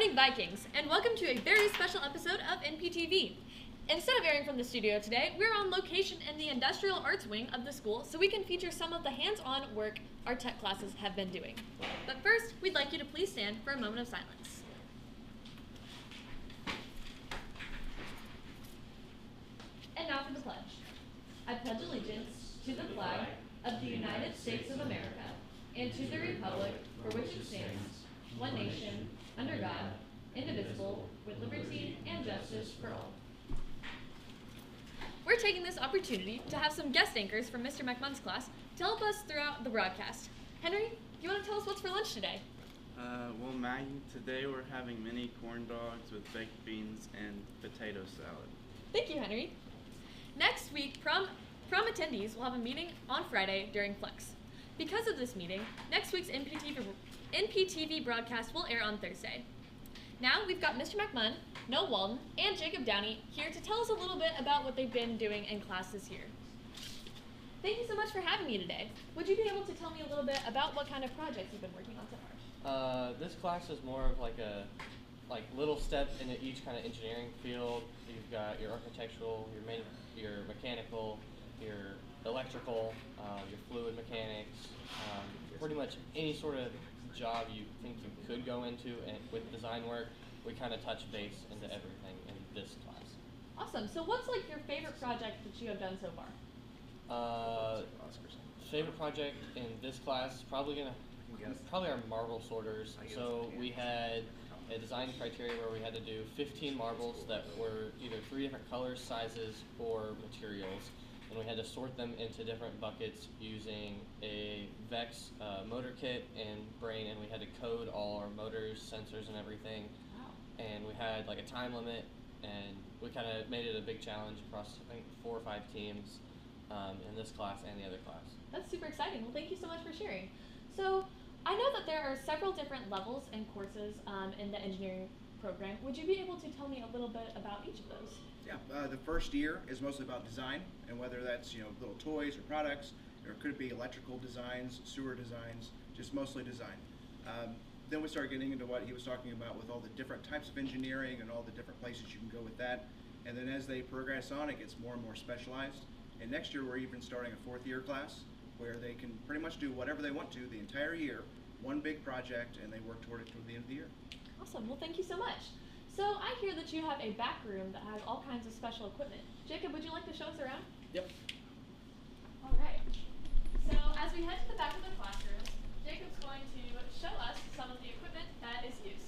morning, Vikings, and welcome to a very special episode of NPTV. Instead of airing from the studio today, we're on location in the Industrial Arts Wing of the school so we can feature some of the hands-on work our tech classes have been doing. But first, we'd like you to please stand for a moment of silence. And now for the pledge. I pledge allegiance to the flag of the United States of America and to the republic for which it stands, one nation, under God, indivisible, with liberty and justice for all. We're taking this opportunity to have some guest anchors from Mr. McMunn's class to help us throughout the broadcast. Henry, you want to tell us what's for lunch today? Well, Maggie, today we're having mini corn dogs with baked beans and potato salad. Thank you, Henry. Next week, prom attendees will have a meeting on Friday during Flex. Because of this meeting, next week's NPTV broadcast will air on Thursday. Now we've got Mr. McMunn, Noah Walden, and Jacob Downey here to tell us a little bit about what they've been doing in class this year. Thank you so much for having me today. Would you be able to tell me a little bit about what kind of projects you've been working on so far? This class is more of like a little step into each kind of engineering field. You've got your architectural, your mechanical, your electrical, your fluid mechanics, pretty much any sort of job you think you could go into, and with design work, we kind of touch base into everything in this class. Awesome. So what's like your favorite project that you have done so far? Favorite project in this class, probably our marble sorters. So we had a design criteria where we had to do 15 marbles that were either 3 different colors, sizes, or materials. And we had to sort them into different buckets using a VEX motor kit and brain, and we had to code all our motors, sensors, and everything. Wow. And we had like a time limit, and we kind of made it a big challenge across, I think, 4 or 5 teams in this class and the other class. That's super exciting. Well, thank you so much for sharing. So I know that there are several different levels and courses in the engineering program. Would you be able to tell me a little bit about each of those? Yeah, the first year is mostly about design, and whether that's little toys or products, or it could be electrical designs, sewer designs, just mostly design. Then we start getting into what he was talking about with all the different types of engineering and all the different places you can go with that. And then as they progress on, it gets more and more specialized. And next year we're even starting a 4th year class where they can pretty much do whatever they want to the entire year, one big project, and they work toward it toward the end of the year. Awesome. Well, thank you so much. So I hear that you have a back room that has all kinds of special equipment. Jacob, would you like to show us around? Yep. All right. So as we head to the back of the classroom, Jacob's going to show us some of the equipment that is used.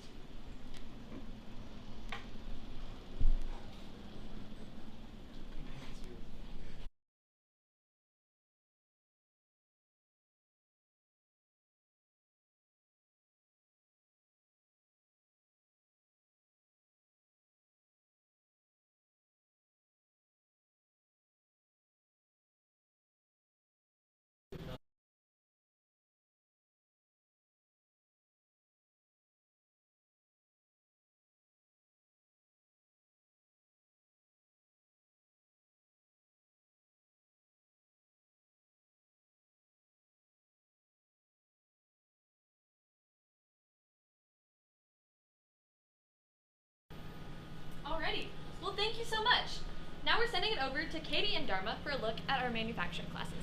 Alrighty. Well, thank you so much. Now we're sending it over to Katie and Dharma for a look at our manufacturing classes.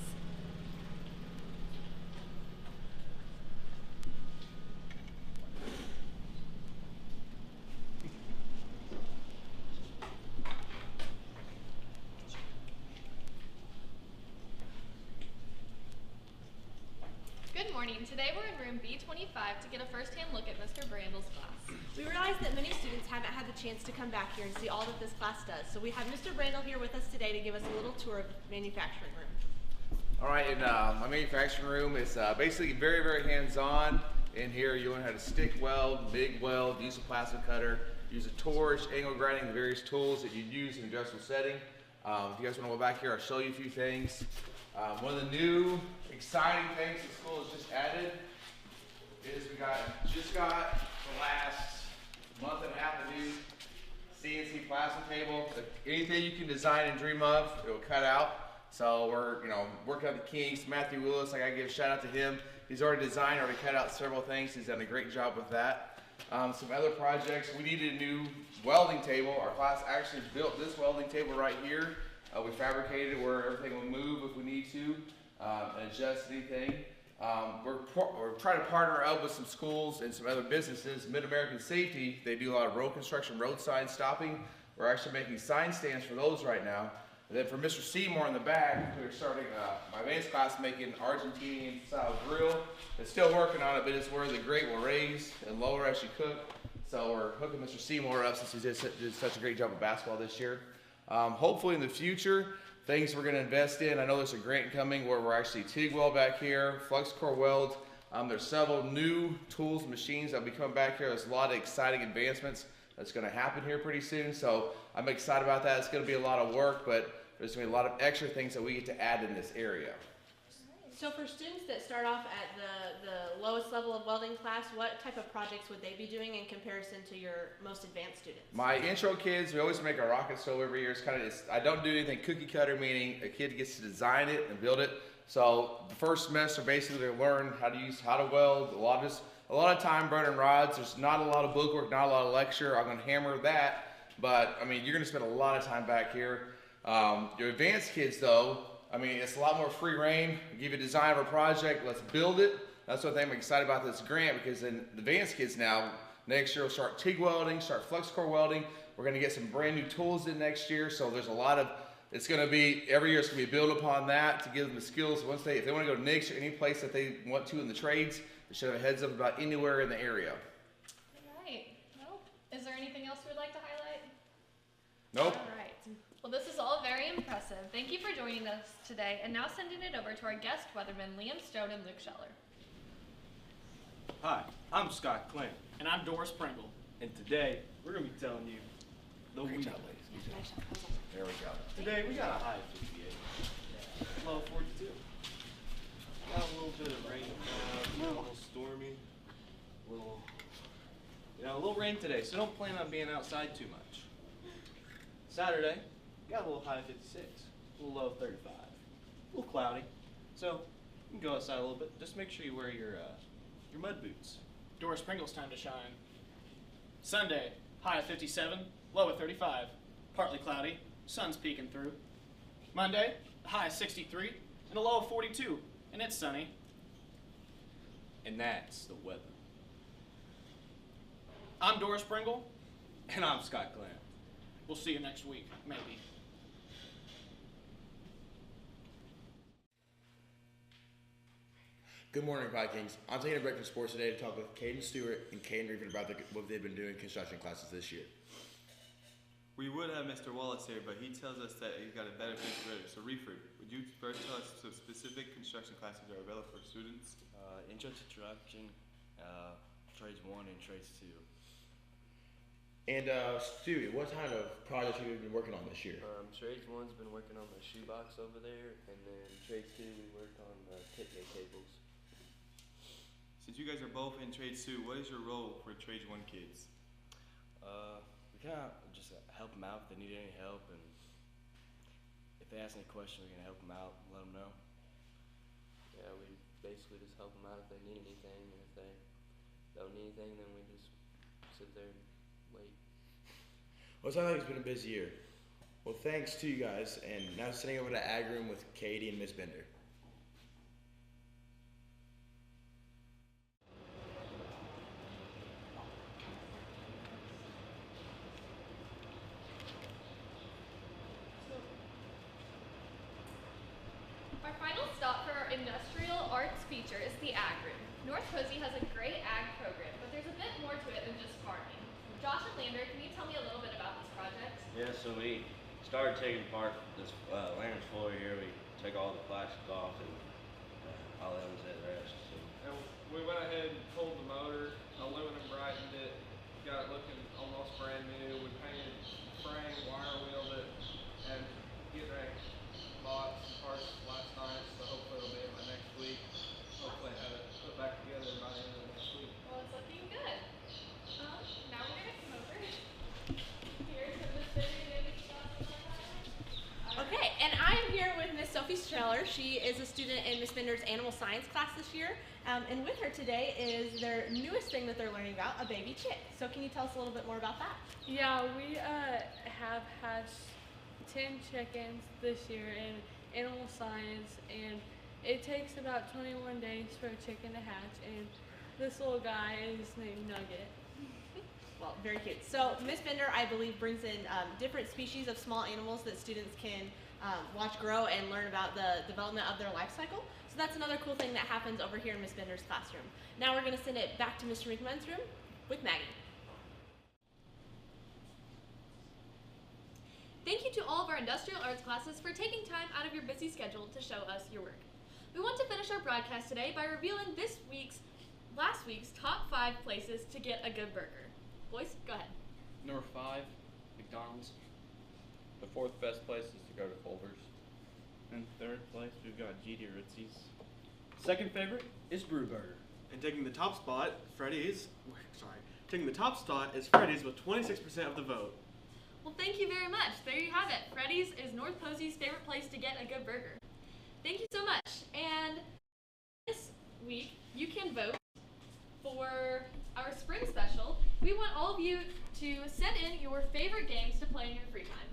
Good morning. Today we're in room B25 to get a first-hand look at Mr. Brandel's class. We realize that many students haven't had the chance to come back here and see all that this class does, so we have Mr. Brandel here with us today to give us a little tour of the manufacturing room. All right, and my manufacturing room is basically very, very hands-on. In here, you learn how to stick weld, MIG weld, use a plasma cutter, use a torch, angle grinding, the various tools that you use in an industrial setting. If you guys want to go back here, I'll show you a few things. One of the new exciting things the school has just added is we just got the last month and a half a new CNC plasma table. Anything you can design and dream of, it will cut out. So we're working on the kinks. Matthew Willis, I gotta give a shout out to him. He's already designed, already cut out several things. He's done a great job with that. Some other projects, we needed a new welding table. Our class actually built this welding table right here. We fabricated it where everything will move if we need to, and adjust anything. We're trying to partner up with some schools and some other businesses. Mid-American Safety, they do a lot of road construction, road sign stopping. We're actually making sign stands for those right now. And then for Mr. Seymour in the back, we're starting my advanced class making Argentinian style grill. It's still working on it, but it's where the grate will raise and lower as you cook. So we're hooking Mr. Seymour up since he did such a great job of basketball this year. Hopefully in the future, things we're going to invest in. I know there's a grant coming where we're actually TIG weld back here, flux core weld. There's several new tools and machines that will be coming back here. There's a lot of exciting advancements that's going to happen here pretty soon. So I'm excited about that. It's going to be a lot of work, but there's going to be a lot of extra things that we get to add in this area. So for students that start off at the lowest level of welding class, what type of projects would they be doing in comparison to your most advanced students? My intro kids, we always make a rocket stove every year. I don't do anything cookie cutter, meaning a kid gets to design it and build it. So the first semester, basically they learn how to weld, a lot of time burning rods. There's not a lot of book work, not a lot of lecture. I'm going to hammer that, but I mean, you're going to spend a lot of time back here. Your advanced kids though, I mean, it's a lot more free reign. Give you a design of a project, let's build it. That's what I'm excited about this grant, because then the advanced kids now, next year will start TIG welding, start flux core welding. We're gonna get some brand new tools in next year, so there's a lot of, it's gonna be, every year it's gonna be built upon that to give them the skills. If they wanna go to NICS or any place that they want to in the trades, they should have a heads up about anywhere in the area. All right. Well, is there anything else we'd like to highlight? Nope. All right. Well, this is all very impressive. Thank you for joining us today, and now sending it over to our guest weathermen, Liam Stone and Luke Scheller. Hi, I'm Scott Klein. And I'm Doris Pringle. And today, we're going to be telling you the week. There we go. Today, we got a high of 58, low 42. Got a little bit of rain, a little stormy, a little rain today, so don't plan on being outside too much. Saturday, got a little high of 56, a little low of 35, a little cloudy, so you can go outside a little bit. Just make sure you wear your mud boots. Doris Pringle's time to shine. Sunday, high of 57, low of 35, partly cloudy, sun's peeking through. Monday, high of 63, and a low of 42, and it's sunny. And that's the weather. I'm Doris Pringle. And I'm Scott Glenn. We'll see you next week, maybe. Good morning, Vikings. I'm taking a break from sports today to talk with Caden Stewart and Caden Reeven about what they've been doing in construction classes this year. We would have Mr. Wallace here, but he tells us that he's got a better place for it. So Reeford, would you first tell us some specific construction classes that are available for students? Intro to construction, trades 1 and trades 2. And Stewie, what kind of projects have you been working on this year? Trades 1's been working on the shoebox over there, and then trades 2 we worked on the picnic tables. Since you guys are both in trades 2, what is your role for trades 1 kids? We kind of just help them out if they need any help, and if they ask any questions, we're gonna help them out and let them know. Yeah, we basically just help them out if they need anything, and if they don't need anything, then we just sit there and wait. Well, it sounds like it's been a busy year. Well, thanks to you guys, and now sitting over to Ag Room with Katie and Miss Bender. Our final stop for our industrial arts feature is the Ag Room. North Posey has a great ag program, but there's a bit more to it than just farming. Josh and Lander, can you tell me a little bit about this project? Yeah, so we started taking apart this Lander's floor here. We took all the plastic off and all that was at rest. So. And we went ahead and pulled the motor, aluminum brightened it, got it looking almost brand new. We painted the frame, wire wheeled it, and getting ready bought some parts last night, so hopefully it'll be in by next week. Hopefully have it put back together by the end of next week. Well, it's looking good. Now we're gonna come over here to Miss Bender. Okay, and I'm here with Miss Sophie Scheller. She is a student in Miss Bender's animal science class this year, And with her today is their newest thing that they're learning about, a baby chick. So can you tell us a little bit more about that? Yeah, we have hatched 10 chickens this year in animal science, and it takes about 21 days for a chicken to hatch, and this little guy is named Nugget. Well, very cute. So Miss Bender, I believe, brings in different species of small animals that students can watch grow and learn about the development of their life cycle. So that's another cool thing that happens over here in Miss Bender's classroom. Now we're going to send it back to Mr. Rinkman's room with Maggie. Thank you to all of our industrial arts classes for taking time out of your busy schedule to show us your work. We want to finish our broadcast today by revealing last week's top 5 places to get a good burger. Boys, go ahead. Number 5, McDonald's. The 4th best place is to go to Culver's. In 3rd place, we've got GD Ritzy's. Second favorite is Brew Burger. And taking the top spot, taking the top spot is Freddy's with 26% of the vote. Well, thank you very much. There you have it. Freddy's is North Posey's favorite place to get a good burger. Thank you so much. And this week, you can vote for our spring special. We want all of you to send in your favorite games to play in your free time.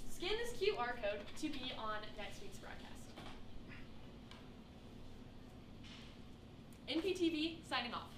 Scan this QR code to be on next week's broadcast. NPTV signing off.